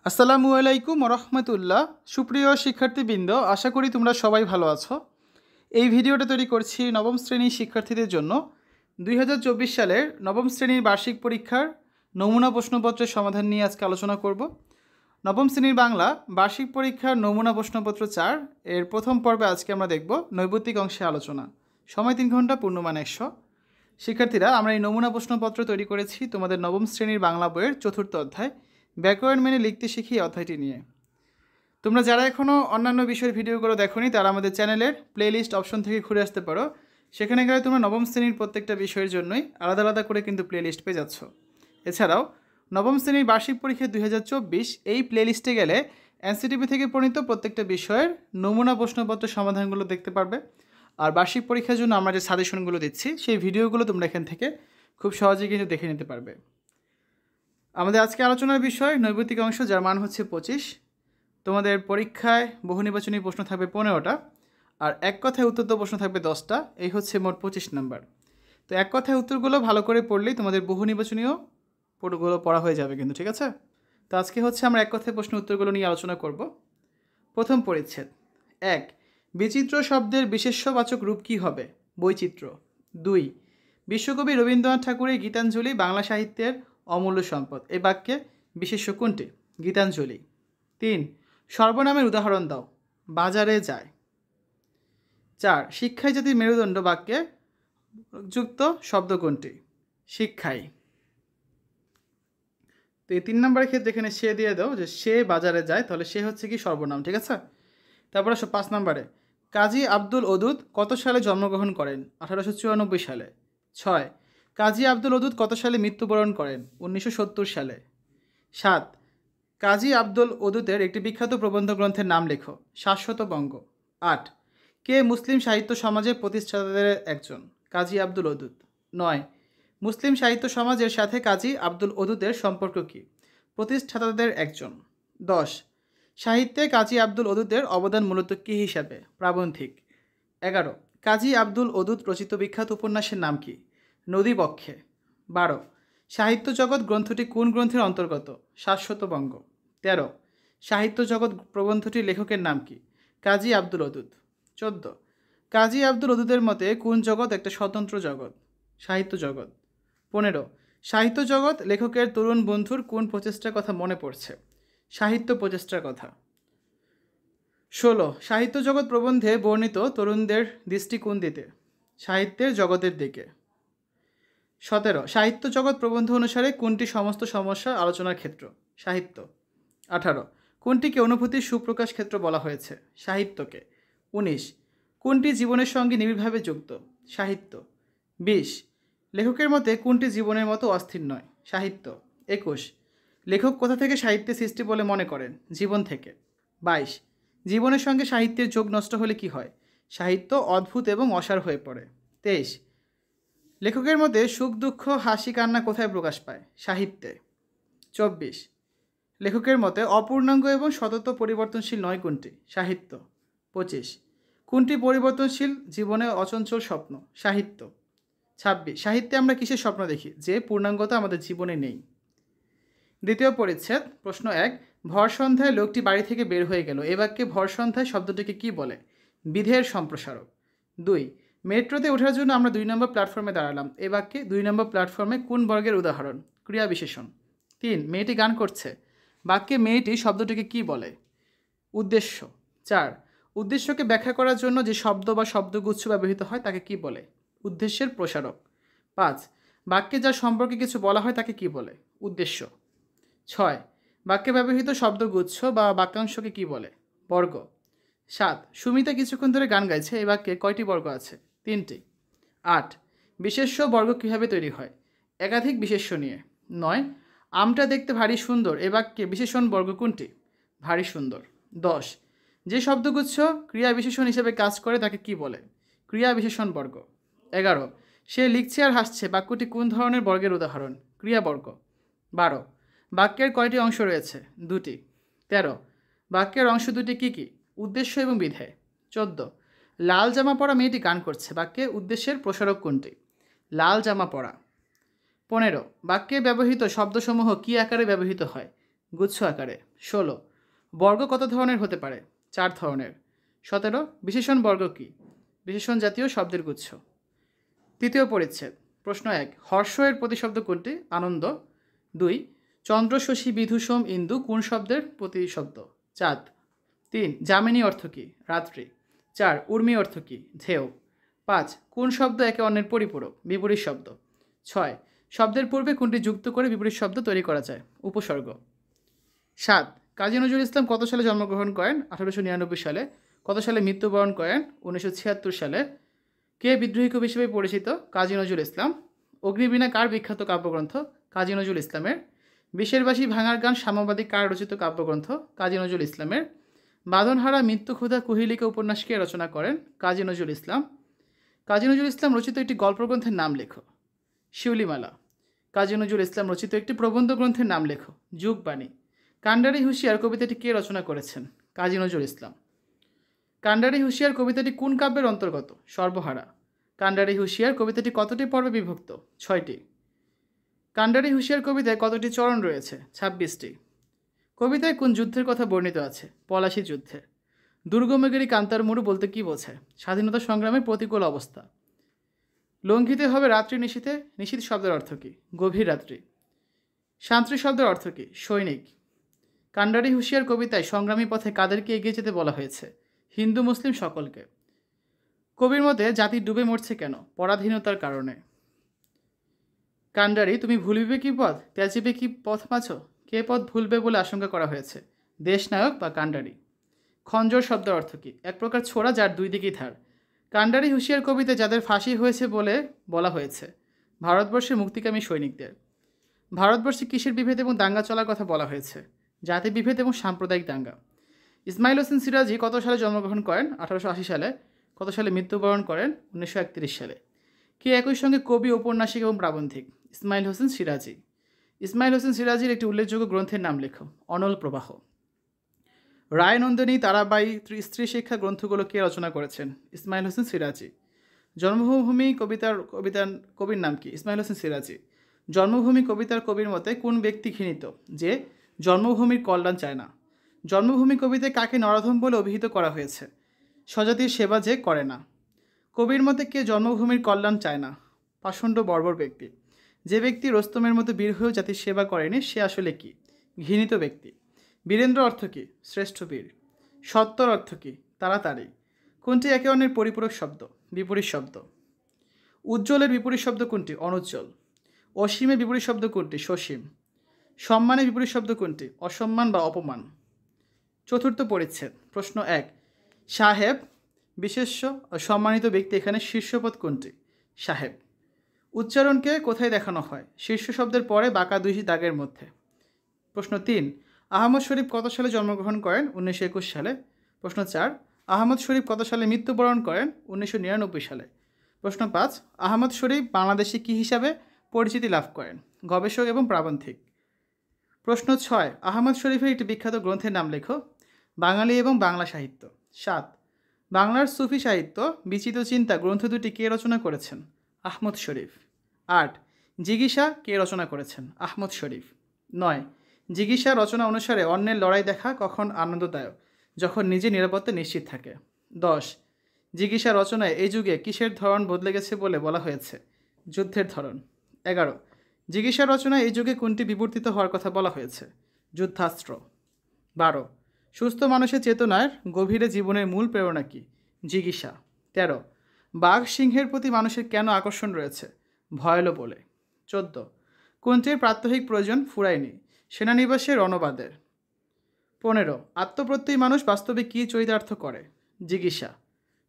আসসালামু আলাইকুম রহমতুল্লাহ। সুপ্রিয় শিক্ষার্থীবৃন্দ, আশা করি তোমরা সবাই ভালো আছো। এই ভিডিওটা তৈরি করছি নবম শ্রেণীর শিক্ষার্থীদের জন্য। 2024 সালের নবম শ্রেণীর বার্ষিক পরীক্ষার নমুনা প্রশ্নপত্রের সমাধান নিয়ে আজকে আলোচনা করব। নবম শ্রেণীর বাংলা বার্ষিক পরীক্ষার নমুনা প্রশ্নপত্র 4 এর প্রথম পর্বে আজকে আমরা দেখব নৈবত্তিক অংশে আলোচনা। সময় 3 ঘন্টা, পূর্ণমান 100। শিক্ষার্থীরা, আমরা এই নমুনা প্রশ্নপত্র তৈরি করেছি তোমাদের নবম শ্রেণীর বাংলা বইয়ের 4র্থ অধ্যায় ব্যাকরণ মেনে লিখতে শিখি অধ্যায়টি নিয়ে। তোমরা যারা এখনও অন্যান্য বিষয়ের ভিডিওগুলো দেখোনি তারা আমাদের চ্যানেলের প্লেলিস্ট অপশন থেকে ঘুরে আসতে পারো। সেখানে গেলে তোমরা নবম শ্রেণীর প্রত্যেকটা বিষয়ের জন্যই আলাদা আলাদা করে কিন্তু প্লেলিস্ট পেয়ে যাচ্ছ। এছাড়াও নবম শ্রেণীর বার্ষিক পরীক্ষা 2024 এই প্লেলিস্টে গেলে এনসিটিভি থেকে প্রণীত প্রত্যেকটা বিষয়ের নমুনা প্রশ্নপত্রের সমাধানগুলো দেখতে পারবে। আর বার্ষিক পরীক্ষার জন্য আমরা যে সাজেশনগুলো দিচ্ছি সেই ভিডিওগুলো তোমরা এখান থেকে খুব সহজেই কিন্তু দেখে নিতে পারবে। আমাদের আজকে আলোচনার বিষয় নৈবত্তিক অংশ, যার মান হচ্ছে 25। তোমাদের পরীক্ষায় বহু নির্বাচনী প্রশ্ন থাকবে 15টা, আর এক কথায় উত্তর প্রশ্ন থাকবে 10টা। এই হচ্ছে মোট 25 নাম্বার। তো এক কথায় উত্তরগুলো ভালো করে পড়লেই তোমাদের বহু নির্বাচনীয় পড়গুলো পড়া হয়ে যাবে কিন্তু, ঠিক আছে? তো আজকে হচ্ছে আমরা এক কথায় প্রশ্ন উত্তরগুলো নিয়ে আলোচনা করব। প্রথম পরিচ্ছেদ 1, বিচিত্র শব্দের বিশেষ্যবাচক রূপ কী হবে? বৈচিত্র্য। 2, বিশ্বকবি রবীন্দ্রনাথ ঠাকুরের গীতাঞ্জলি বাংলা সাহিত্যের অমূল্য সম্পদ। এই বাক্যে বিশেষ্য কোনটি? গীতাঞ্জলি। 3, সর্বনামের উদাহরণ দাও। বাজারে যায়। 4, শিক্ষাই জাতির মেরুদণ্ড বাক্যে যুক্ত শব্দ কোনটি? শিক্ষাই। তো এই 3 নম্বরের ক্ষেত্রে এখানে সে দিয়ে দাও, যে সে বাজারে যায়, তাহলে সে হচ্ছে কি সর্বনাম, ঠিক আছে? তারপরে 5 নম্বরে, কাজী আব্দুল ওদুদ কত সালে জন্মগ্রহণ করেন? 1894 সালে। 6, কাজী আব্দুল ওদুদ কত সালে মৃত্যুবরণ করেন? 1970 সালে। 7, কাজী আব্দুল ওদুদের একটি বিখ্যাত প্রবন্ধ গ্রন্থের নাম লেখো। শাশ্বত বঙ্গ। 8, কে মুসলিম সাহিত্য সমাজের প্রতিষ্ঠাতাদের একজন? কাজী আব্দুল ওদুদ। 9, মুসলিম সাহিত্য সমাজের সাথে কাজী আব্দুল ওদুদের সম্পর্ক কী? প্রতিষ্ঠাতাদের একজন। 10, সাহিত্যে কাজী আব্দুল ওদুদের অবদান মূলত কী হিসাবে? প্রাবন্ধিক। 11, কাজী আব্দুল ওদুদ রচিত বিখ্যাত উপন্যাসের নাম কি? নদীবক্ষে। 12, সাহিত্য জগৎ গ্রন্থটি কোন গ্রন্থের অন্তর্গত? শাশ্বত বঙ্গ। 13, সাহিত্য জগৎ প্রবন্ধটির লেখকের নাম কি? কাজী আব্দুল ওদুদ। 14, কাজী আব্দুল ওদুদের মতে কোন জগৎ একটা স্বতন্ত্র জগৎ? সাহিত্য জগৎ। 15, সাহিত্য জগৎ লেখকের তরুণ বন্ধুর কোন প্রচেষ্টার কথা মনে পড়ছে? সাহিত্য প্রচেষ্টার কথা। 16, সাহিত্য জগৎ প্রবন্ধে বর্ণিত তরুণদের দৃষ্টি কোন দিকে? সাহিত্যের জগতের দিকে। 17, সাহিত্য জগৎ প্রবন্ধ অনুসারে কোনটি সমস্ত সমস্যার আলোচনার ক্ষেত্র? সাহিত্য। 18, কোনটিকে অনুভূতির সুপ্রকাশ ক্ষেত্র বলা হয়েছে? সাহিত্যকে। 19, কোনটি জীবনের সঙ্গে নিবিড়ভাবে যুক্ত? সাহিত্য। 20, লেখকের মতে কোনটি জীবনের মতো অস্থির নয়? সাহিত্য। 21, লেখক কোথা থেকে সাহিত্যের সৃষ্টি বলে মনে করেন? জীবন থেকে। 22, জীবনের সঙ্গে সাহিত্যের যোগ নষ্ট হলে কি হয়? সাহিত্য অদ্ভুত এবং অসার হয়ে পড়ে। 23, লেখকের মতে সুখ দুঃখ হাসি কান্না কোথায় প্রকাশ পায়? সাহিত্যে। 24, লেখকের মতে অপূর্ণাঙ্গ এবং সতত পরিবর্তনশীল নয় কোনটি? সাহিত্য। 25, কোনটি পরিবর্তনশীল জীবনে অচঞ্চল স্বপ্ন? সাহিত্য। 26, সাহিত্যে আমরা কিসের স্বপ্ন দেখি? যে পূর্ণাঙ্গতা আমাদের জীবনে নেই। দ্বিতীয় পরিচ্ছেদ প্রশ্ন 1, ভর সন্ধ্যায় লোকটি বাড়ি থেকে বের হয়ে গেল। এ বাক্যে ভর সন্ধ্যায় শব্দটিকে কি বলে? বিধের সম্প্রসারক। 2, মেট্রোতে ওঠার জন্য আমরা 2 নম্বর প্ল্যাটফর্মে দাঁড়ালাম। এ বাক্যে 2 নম্বর প্ল্যাটফর্মে কোন বর্গের উদাহরণ? ক্রিয়া বিশেষণ। 3, মেয়েটি গান করছে। বাক্যে মেয়েটি শব্দটিকে কি বলে? উদ্দেশ্য। 4, উদ্দেশ্যকে ব্যাখ্যা করার জন্য যে শব্দ বা শব্দগুচ্ছ ব্যবহৃত হয় তাকে কি বলে? উদ্দেশ্যের প্রসারক। 5, বাক্যে যার সম্পর্কে কিছু বলা হয় তাকে কি বলে? উদ্দেশ্য। 6, বাক্যে ব্যবহৃত শব্দগুচ্ছ বা বাক্যাংশকে কি বলে? বর্গ। 7, সুমিতা কিছুক্ষণ ধরে গান গাইছে। এই বাক্যে কয়টি বর্গ আছে? 3টি। 8, বিশেষ্য বর্গ কীভাবে তৈরি হয়? একাধিক বিশেষ্য নিয়ে। 9, আমটা দেখতে ভারী সুন্দর। এ বাক্যে বিশেষণ বর্গ কোনটি? ভারী সুন্দর। 10, যে শব্দগুচ্ছ ক্রিয়া বিশেষণ হিসেবে কাজ করে তাকে কি বলে? ক্রিয়া বিশেষণ বর্গ। 11, সে লিখছে আর হাসছে। বাক্যটি কোন ধরনের বর্গের উদাহরণ? ক্রিয়াবর্গ। 12, বাক্যের কয়টি অংশ রয়েছে? 2টি। 13, বাক্যের অংশ দুটি কী কী? উদ্দেশ্য এবং বিধেয়। 14, লাল জামা পরা মেয়েটি গান করছে। বাক্যে উদ্দেশ্যের প্রসারক কোনটি? লাল জামা পরা। 15, বাক্যে ব্যবহৃত শব্দসমূহ কী আকারে ব্যবহৃত হয়? গুচ্ছ আকারে। 16 বর্গ কত ধরনের হতে পারে? 4 ধরনের। 17 বিশেষণ বর্গ কি? বিশেষণ জাতীয় শব্দের গুচ্ছ। তৃতীয় পরিচ্ছেদ। প্রশ্ন 1 হর্ষ এর প্রতিশব্দ কোনটি? আনন্দ। 2 চন্দ্র শশী বিধু সোম ইন্দু কোন শব্দের প্রতিশব্দ? চাঁদ। 3 যামিনী অর্থ কী? রাত্রি। 4 উর্মি অর্থ কী? ঢেউ। 5 কোন শব্দ একে অন্যের পরিপূরক? বিপরীত শব্দ। 6 শব্দের পূর্বে কোনটি যুক্ত করে বিপরীত শব্দ তৈরি করা যায়? উপসর্গ। 7 কাজী নজরুল ইসলাম কত সালে জন্মগ্রহণ করেন? 1899 সালে। কত সালে মৃত্যুবরণ করেন? 1976 সালে। কে বিদ্রোহী কবি হিসেবে পরিচিত? কাজী নজরুল ইসলাম। অগ্নিবীণা কার বিখ্যাত কাব্যগ্রন্থ? কাজী নজরুল ইসলামের। বিশের বাসী ভাঙার গান সাম্যবাদী কার রচিত কাব্যগ্রন্থ? কাজী নজরুল ইসলামের। বাঁধনহারা মৃত্যুক্ষুধা কুহিলিকা উপন্যাস কে রচনা করেন? কাজী নজরুল ইসলাম। কাজী নজরুল ইসলাম রচিত একটি গল্পগ্রন্থের নাম লেখো। শিউলিমালা। কাজী নজরুল ইসলাম রচিত একটি প্রবন্ধ গ্রন্থের নাম লেখো। যুগবাণী। কান্ডারি হুঁশিয়ার কবিতাটি কে রচনা করেছেন? কাজী নজরুল ইসলাম। কান্ডারি হুঁশিয়ার কবিতাটি কোন কাব্যের অন্তর্গত? সর্বহারা। কান্ডারি হুঁশিয়ার কবিতাটি কতটি পর্বে বিভক্ত? 6টি। কান্ডারি হুঁশিয়ার কবিতায় কতটি চরণ রয়েছে? 26টি। কবিতায় কোন যুদ্ধের কথা বর্ণিত আছে? পলাশী যুদ্ধের। দুর্গমগিরি কান্তার মরু বলতে কী বোঝায়? স্বাধীনতা সংগ্রামের প্রতিকূল অবস্থা। লঙ্ঘিতে হবে রাত্রি নিশীথে। নিশীথ শব্দের অর্থ কী? গভীর রাত্রি। শান্তি শব্দের অর্থ কী? সৈনিক। কান্ডারি হুঁশিয়ার কবিতায় সংগ্রামী পথে কাদেরকে এগিয়ে যেতে বলা হয়েছে? হিন্দু মুসলিম সকলকে। কবির মতে জাতি ডুবে মরছে কেন? পরাধীনতার কারণে। কান্ডারি তুমি ভুলিবে কি পথ, ত্যাজিবে কি পথ মাছো? কে পথ ভুলবে বলে আশঙ্কা করা হয়েছে? দেশনায়ক বা কান্ডারি। খঞ্জর শব্দের অর্থ কী? এক প্রকার ছোড়া যার দুই দিকেই ধার। কান্ডারি হুঁশিয়ার কবিতে যাদের ফাঁসি হয়েছে বলে বলা হয়েছে? ভারতবর্ষের মুক্তিকামী সৈনিকদের। ভারতবর্ষে কিসের বিভেদ এবং দাঙ্গা চলার কথা বলা হয়েছে? জাতি বিভেদ এবং সাম্প্রদায়িক দাঙ্গা। ইসমাইল হোসেন সিরাজি কত সালে জন্মগ্রহণ করেন? 1880 সালে। কত সালে মৃত্যুবরণ করেন? 1931 সালে। কে একই সঙ্গে কবি, ঔপন্যাসিক এবং প্রাবন্ধিক? ইসমাইল হোসেন সিরাজি। ইসমাইল হোসেন সিরাজির একটি উল্লেখযোগ্য গ্রন্থের নাম লেখো। অনল প্রবাহ। রায়নন্দিনী, তারাবাঈ, স্ত্রী শিক্ষা গ্রন্থগুলো কে রচনা করেছেন? ইসমাইল হোসেন সিরাজি। জন্মভূমি কবির নাম কি? ইসমাইল হোসেন সিরাজি। জন্মভূমি কবিতার কবির মতে কোন ব্যক্তি ঘৃণিত যে জন্মভূমির কল্যাণ চায় না? জন্মভূমি কবিতায় কাকে নরাধম বলে অভিহিত করা হয়েছে? স্বজাতির সেবা যে করে না। কবির মতে কে জন্মভূমির কল্যাণ চায় না? পাষণ্ড বর্বর ব্যক্তি। যে ব্যক্তি রোস্তমের মতো বীর হয়েও জাতির সেবা করেনি সে আসলে কি? ঘৃণিত ব্যক্তি। বীরেন্দ্র অর্থ কী? শ্রেষ্ঠ বীর। সত্তর অর্থ কী? তাড়াতাড়ি। কোনটি একে অন্যের পরিপূরক শব্দ? বিপরীত শব্দ। উজ্জ্বলের বিপরীত শব্দ কোনটি? অনুজ্জ্বল। অসীমের বিপরীত শব্দ কোনটি? সসীম। সম্মানের বিপরীত শব্দ কোনটি? অসম্মান বা অপমান। চতুর্থ পরিচ্ছেদ। প্রশ্ন 1 সাহেব বিশেষ্য সম্মানিত ব্যক্তি, এখানে শীর্ষপদ কোনটি? সাহেব। উচ্চারণকে কোথায় দেখানো হয়? শীর্ষ শব্দের পরে বাঁকা দুই দাগের মধ্যে। প্রশ্ন 3 আহমদ শরীফ কত সালে জন্মগ্রহণ করেন? 1921 সালে। প্রশ্ন 4 আহমদ শরীফ কত সালে মৃত্যুবরণ করেন? 1999 সালে। প্রশ্ন 5 আহমদ শরীফ বাংলাদেশে কী হিসাবে পরিচিতি লাভ করেন? গবেষক এবং প্রাবন্ধিক। প্রশ্ন 6 আহমদ শরীফের একটি বিখ্যাত গ্রন্থের নাম লেখো। বাঙালি এবং বাংলা সাহিত্য। 7 বাংলার সুফি সাহিত্য বিচিত্র চিন্তা গ্রন্থ দুটি কে রচনা করেছেন? আহমদ শরীফ। 8 জিগিসা কে রচনা করেছেন? আহমদ শরীফ। 9 জিগিসা রচনা অনুসারে অন্যের লড়াই দেখা কখন আনন্দদায়ক? যখন নিজে নিরাপত্তা নিশ্চিত থাকে। 10 জিগিসা রচনায় এই যুগে কিসের ধরন বদলে গেছে বলে বলা হয়েছে? যুদ্ধের ধরন। 11 জিগিসা রচনায় এই যুগে কোনটি বিবর্তিত হওয়ার কথা বলা হয়েছে? যুদ্ধাস্ত্র। 12 সুস্থ মানুষের চেতনার গভীরে জীবনের মূল প্রেরণা কী? জিগিসা। 13 বাঘ সিংহের প্রতি মানুষের কেন আকর্ষণ রয়েছে? ভয়ালো বলে। 14 কোনটির প্রাত্যহিক প্রয়োজন ফুরায়নি? সেনানিবাসের রণবাদের। 15 আত্মপ্রত্যয়ী মানুষ বাস্তবে কী চরিতার্থ করে? জিগিসা।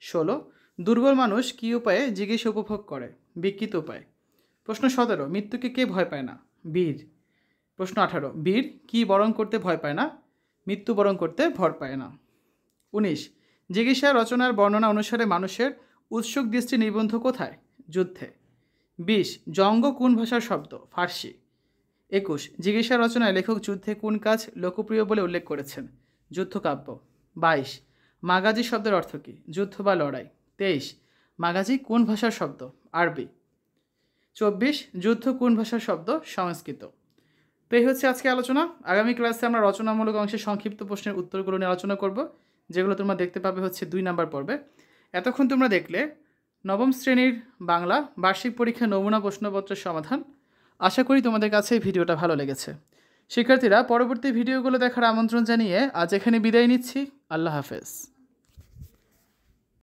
16 দুর্বল মানুষ কী উপায়ে জিজ্ঞেস উপভোগ করে? বিকৃত উপায়। প্রশ্ন 17 মৃত্যুকে কে ভয় পায় না? বীর। প্রশ্ন 18 বীর কী বরণ করতে ভয় পায় না? মৃত্যুবরণ করতে ভয় পায় না। 19 জিজ্ঞাসা রচনার বর্ণনা অনুসারে মানুষের উৎসুক দৃষ্টি নিবন্ধ কোথায়? যুদ্ধে। 20 জঙ্গ কোন ভাষার শব্দ? ফার্সি। 21 জিজ্ঞাসা রচনায় লেখক যুদ্ধে কোন কাজ লোকপ্রিয় বলে উল্লেখ করেছেন? যুদ্ধকাব্য। 22 মাগাজি শব্দের অর্থ কী? যুদ্ধ বা লড়াই। 23 মাগাজি কোন ভাষার শব্দ? আরবি। 24 যুদ্ধ কোন ভাষার শব্দ? সংস্কৃত। তো এই হচ্ছে আজকে আলোচনা। আগামী ক্লাসে আমরা রচনামূলক অংশের সংক্ষিপ্ত প্রশ্নের উত্তরগুলো নিয়ে আলোচনা করব, যেগুলো তোমরা দেখতে পাবে হচ্ছে 2 নাম্বার পর্বে। এতক্ষণ তোমরা দেখলে নবম শ্রেণীর বাংলা বার্ষিক পরীক্ষা নমুনা প্রশ্নপত্রের সমাধান। আশা করি তোমাদের কাছে এই ভিডিওটা ভালো লেগেছে। শিক্ষার্থীরা, পরবর্তী ভিডিওগুলো দেখার আমন্ত্রণ জানিয়ে আজ এখানে বিদায় নিচ্ছি। আল্লাহ হাফেজ।